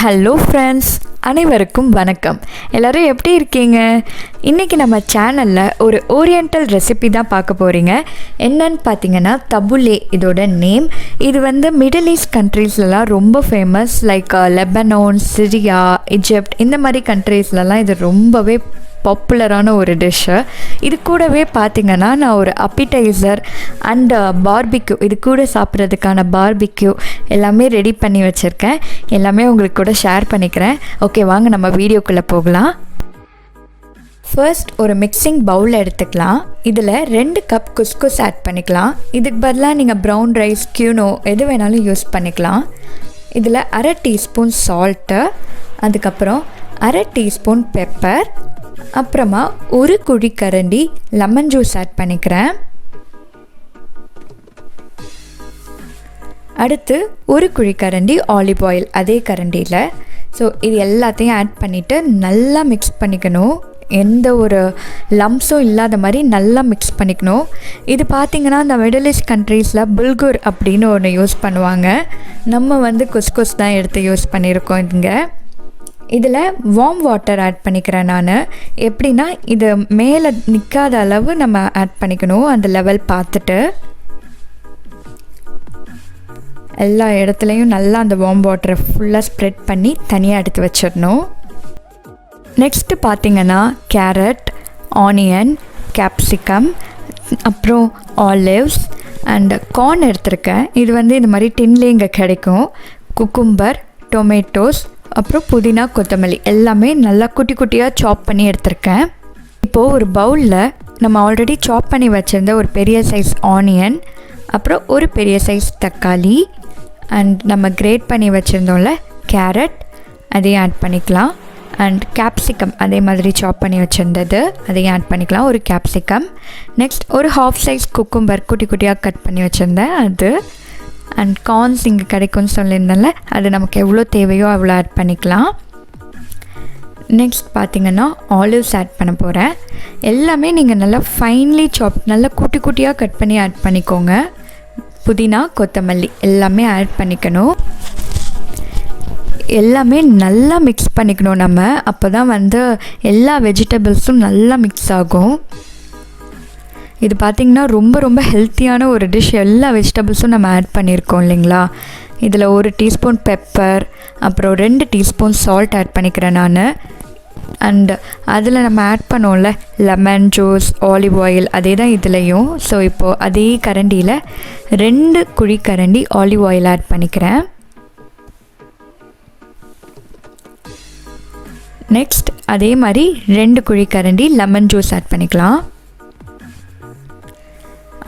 Hello friends, அனைவருக்கும் வணக்கம். எல்லோரும் எப்படி இருக்கீங்க? இன்றைக்கி நம்ம சேனலில் ஒரு ஓரியண்டல் ரெசிபி தான் பார்க்க போகிறீங்க. என்னன்னு பார்த்தீங்கன்னா தபுலே இதோட நேம். இது வந்து மிடில் ஈஸ்ட் கண்ட்ரீஸ்லலாம் ரொம்ப famous. Like Lebanon, Syria, Egypt இந்த மாதிரி கண்ட்ரீஸ்லலாம் இது ரொம்பவே பாப்புலரான ஒரு டிஷ்ஷு. இது கூடவே பார்த்திங்கன்னா நான் ஒரு அப்படைசர் அண்ட் பார்பிக்யூ, இது கூட சாப்பிட்றதுக்கான பார்பிக்யூ எல்லாமே ரெடி பண்ணி வச்சுருக்கேன். எல்லாமே உங்களுக்கு கூட ஷேர் பண்ணிக்கிறேன். ஓகே, வாங்க நம்ம வீடியோக்குள்ளே போகலாம். ஃபர்ஸ்ட் ஒரு மிக்சிங் பவுல் எடுத்துக்கலாம். இதில் 2 கப் குஸ்குஸ் ஆட் பண்ணிக்கலாம். இதுக்கு பதிலாக நீங்கள் ப்ரௌன் ரைஸ், கியூனோ எது வேணாலும் யூஸ் பண்ணிக்கலாம். இதில் 1/2 டீஸ்பூன் சால்ட்டு, அதுக்கப்புறம் 1/2 டீஸ்பூன் பெப்பர், அப்புறமா 1 குழிக்கரண்டி லெமன் ஜூஸ் ஆட் பண்ணிக்கிறேன். அடுத்து 1 குழிக்கரண்டி ஆலிவ் ஆயில் அதே கரண்டியில். ஸோ இது எல்லாத்தையும் ஆட் பண்ணிவிட்டு நல்லா மிக்ஸ் பண்ணிக்கணும். எந்த ஒரு லம்ஸும் இல்லாத மாதிரி நல்லா மிக்ஸ் பண்ணிக்கணும். இது பார்த்திங்கன்னா இந்த மிடில் ஈஸ்ட் கண்ட்ரீஸில் புல்குர் அப்படின்னு ஒன்று யூஸ் பண்ணுவாங்க. நம்ம வந்து குஸ்குஸ் தான் எடுத்து யூஸ் பண்ணியிருக்கோம். இங்கே இதில் வார்ம் வாட்டர் ஆட் பண்ணிக்கிறேன் நான். எப்படின்னா இது மேலே நிற்காத அளவு நம்ம ஆட் பண்ணிக்கணும். அந்த லெவல் பார்த்துட்டு எல்லா இடத்துலையும் நல்லா அந்த வார்ம் வாட்டரை ஃபுல்லாக ஸ்ப்ரெட் பண்ணி தனியாக எடுத்து வச்சிடணும். நெக்ஸ்ட்டு பார்த்திங்கன்னா கேரட், ஆனியன், கேப்சிகம், அப்புறம் ஆலிவ்ஸ் அண்ட் கார்ன் எடுத்திருக்கேன். இது வந்து இந்த மாதிரி டின்லேயே இங்கே கிடைக்கும். குக்கும்பர், டொமேட்டோஸ், அப்புறம் புதினா, கொத்தமல்லி எல்லாமே நல்லா குட்டி குட்டியாக சாப் பண்ணி எடுத்திருக்கேன். இப்போது ஒரு பவுலில் நம்ம ஆல்ரெடி சாப் பண்ணி வச்சுருந்த ஒரு பெரிய சைஸ் ஆனியன், அப்புறம் ஒரு பெரிய சைஸ் தக்காளி அண்ட் நம்ம கிரேட் பண்ணி வச்சுருந்தோம்ல கேரட், அதையும் ஆட் பண்ணிக்கலாம். அண்ட் கேப்சிகம் அதே மாதிரி சாப் பண்ணி வச்சுருந்தது அதையும் ஆட் பண்ணிக்கலாம், ஒரு கேப்சிகம். நெக்ஸ்ட் ஒரு ஹாஃப் சைஸ் குக்கும்பர் குட்டி குட்டியாக கட் பண்ணி வச்சுருந்தேன் அது. அண்ட் கார்ன்ஸ் இங்கே கிடைக்கும்னு சொல்லியிருந்தேன்ல, அது நமக்கு எவ்வளோ தேவையோ அவ்வளோ ஆட் பண்ணிக்கலாம். நெக்ஸ்ட் பார்த்திங்கன்னா ஆலிவ்ஸ் ஆட் பண்ண போகிறேன். எல்லாமே நீங்கள் நல்லா ஃபைன்லி சாப் நல்லா குட்டி குட்டியாக கட் பண்ணி ஆட் பண்ணிக்கோங்க. புதினா, கொத்தமல்லி எல்லாமே ஆட் பண்ணிக்கணும். எல்லாமே நல்லா மிக்ஸ் பண்ணிக்கணும் நம்ம. அப்போ தான் வந்து எல்லா வெஜிடபிள்ஸும் நல்லா மிக்ஸ் ஆகும். இது பார்த்திங்கன்னா ரொம்ப ரொம்ப ஹெல்த்தியான ஒரு டிஷ். எல்லா வெஜிடபிள்ஸும் நம்ம ஆட் பண்ணியிருக்கோம் இல்லைங்களா. இதில் 1 டீஸ்பூன் பெப்பர், அப்புறம் 2 டீஸ்பூன் சால்ட் ஆட் பண்ணிக்கிறேன் நான். அண்ட் அதில் நம்ம ஆட் பண்ணோம்ல லெமன் ஜூஸ், ஆலிவ் ஆயில் அதே தான் இதுலேயும். ஸோ இப்போது அதே கரண்டியில் 2 குழிக்கரண்டி ஆலிவ் ஆயில் ஆட் பண்ணிக்கிறேன். நெக்ஸ்ட் அதே மாதிரி 2 குழிக்கரண்டி லெமன் ஜூஸ் ஆட் பண்ணிக்கலாம்.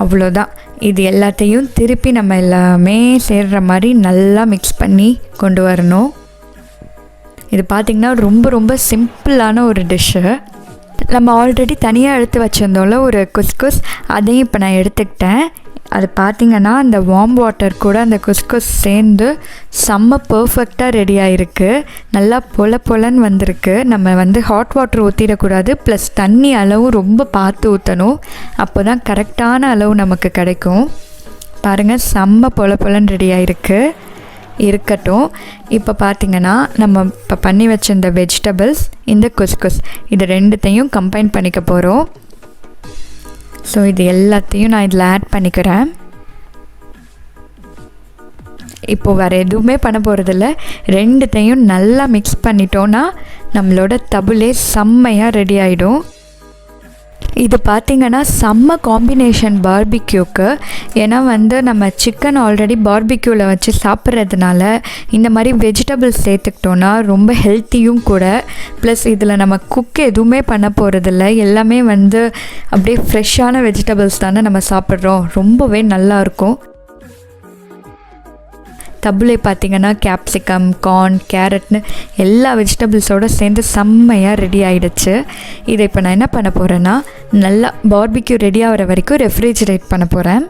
அவ்வளோதான். இது எல்லாத்தையும் திருப்பி நம்ம எல்லாமே சேர்கிற மாதிரி நல்லா மிக்ஸ் பண்ணி கொண்டு வரணும். இது பார்த்திங்கன்னா ரொம்ப ரொம்ப சிம்பிளான ஒரு டிஷ்ஷு. நம்ம ஆல்ரெடி தனியாக எடுத்து வச்சுருந்தோம்ல ஒரு குஸ்குஸ், அதையும் இப்போ நான் எடுத்துக்கிட்டேன். அது பார்த்திங்கன்னா அந்த வார்ம் வாட்டர் கூட அந்த குஸ்குஸ் சேர்ந்து செம்ம பர்ஃபெக்டாக ரெடி ஆகிருக்கு. நல்லா பொலன்னு வந்திருக்கு. நம்ம வந்து ஹாட் வாட்டர் ஊற்றிடக்கூடாது, ப்ளஸ் தண்ணி அளவும் ரொம்ப பார்த்து ஊற்றணும். அப்போ தான் கரெக்டான அளவு நமக்கு கிடைக்கும். பாருங்கள், செம்ம பொலன்னு ரெடி ஆகிருக்கு. இருக்கட்டும். இப்போ பார்த்திங்கன்னா நம்ம இப்போ பண்ணி வச்சிருந்த வெஜிடபிள்ஸ், இந்த குஸ்குஸ், இது ரெண்டுத்தையும் கம்பைன் பண்ணிக்க போகிறோம். ஸோ இது எல்லாத்தையும் நான் இதில் ஆட் பண்ணிக்கிறேன். இப்போது வேறு எதுவுமே பண்ண போகிறதில்ல. ரெண்டுத்தையும் நல்லா மிக்ஸ் பண்ணிட்டோன்னா நம்மளோட தபுலே செம்மையாக ரெடி ஆகிடும். இது பார்த்திங்கன்னா செம்ம காம்பினேஷன் பார்பிக்யூக்கு. ஏன்னா வந்து நம்ம சிக்கன் ஆல்ரெடி பார்பிக்யூவில் வச்சு சாப்பிட்றதுனால இந்த மாதிரி வெஜிடபிள்ஸ் சேர்த்துக்கிட்டோன்னா ரொம்ப ஹெல்த்தியும் கூட. ப்ளஸ் இதில் நம்ம குக் எதுவுமே பண்ண போகிறதில்ல. எல்லாமே வந்து அப்படியே ஃப்ரெஷ்ஷான வெஜிடபிள்ஸ் தானே நம்ம சாப்பிட்றோம். ரொம்பவே நல்லாயிருக்கும். தபுலே பார்த்திங்கன்னா கேப்சிகம், கார்ன், கேரட்னு எல்லா வெஜிடபிள்ஸோடு சேர்ந்து செம்மையாக ரெடி ஆகிடுச்சு. இதை இப்போ நான் என்ன பண்ண போகிறேன்னா நல்லா பார்பிக்யூ ரெடி ஆகிற வரைக்கும் ரெஃப்ரிஜிரேட் பண்ண போகிறேன்.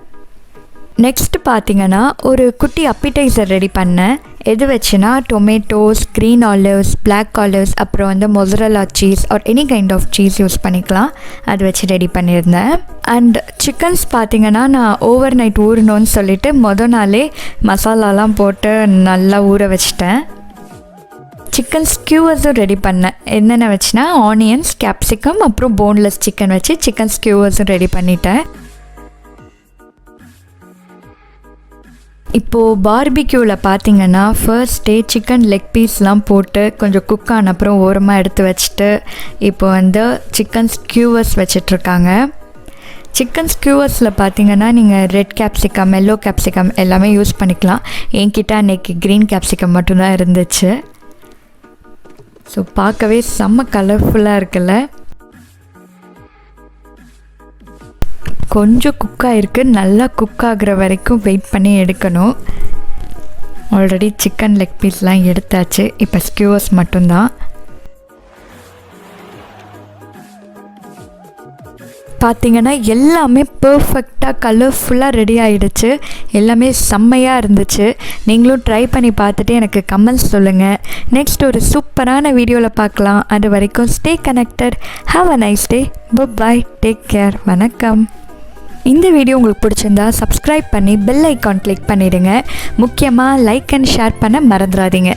நெக்ஸ்ட்டு பார்த்திங்கன்னா ஒரு குட்டி அப்படைசர் ரெடி பண்ணேன். எது வச்சுன்னா tomatoes, green olives, black olives, அப்புறம் வந்து mozzarella cheese or any kind of cheese use பண்ணிக்கலாம். அது வச்சு ரெடி பண்ணியிருந்தேன். அண்ட் சிக்கன்ஸ் பார்த்திங்கன்னா நான் ஓவர் நைட் ஊறணும்னு சொல்லிவிட்டு மொதல் நாளே மசாலாலாம் போட்டு நல்லா ஊற வச்சிட்டேன். சிக்கன் ஸ்கியூவர்ஸும் ரெடி பண்ணேன். என்னென்ன வச்சுன்னா ஆனியன்ஸ், கேப்சிகம், அப்புறம் போன்லெஸ் சிக்கன் வச்சு சிக்கன் ஸ்கியூவர்ஸும் ரெடி பண்ணிட்டேன். இப்போது பார்பிக்யூவில் பார்த்தீங்கன்னா ஃபர்ஸ்ட் சிக்கன் லெக் பீஸ்லாம் போட்டு கொஞ்சம் குக் ஆன அப்புறம் ஓரமாக எடுத்து வச்சுட்டு இப்போ சிக்கன் ஸ்கியூவர்ஸ் வச்சிட்ருக்காங்க. சிக்கன் ஸ்கியூவர்ஸில் பார்த்தீங்கன்னா நீங்கள் ரெட் கேப்சிகம், எல்லோ கேப்சிகம் எல்லாமே யூஸ் பண்ணிக்கலாம். என்கிட்ட அன்றைக்கி க்ரீன் கேப்சிகம் மட்டும்தான் இருந்துச்சு. ஸோ பார்க்கவே செம்ம கலர்ஃபுல்லாக இருக்குல்ல. கொஞ்சம் குக்காக இருக்குது, நல்லா குக் ஆகிற வரைக்கும் வெயிட் பண்ணி எடுக்கணும். ஆல்ரெடி சிக்கன் லெக் பீஸ்லாம் எடுத்தாச்சு, இப்போ ஸ்கியூவர்ஸ் மட்டும்தான். பார்த்திங்கன்னா எல்லாமே பர்ஃபெக்டாக கலர்ஃபுல்லாக ரெடி ஆகிடுச்சு. எல்லாமே செம்மையாக இருந்துச்சு. நீங்களும் ட்ரை பண்ணி பார்த்துட்டு எனக்கு கமெண்ட்ஸ் சொல்லுங்கள். நெக்ஸ்ட் ஒரு சூப்பரான வீடியோவில் பார்க்கலாம். அது வரைக்கும் stay connected. Have a nice day. Bye, take care. வணக்கம். இந்த வீடியோ உங்களுக்கு பிடிச்சிருந்தா சப்ஸ்கிரைப் பண்ணி பெல் ஐக்கான் கிளிக் பண்ணிவிடுங்க. முக்கியமாக லைக் அண்ட் ஷேர் பண்ண மறந்துடாதீங்க.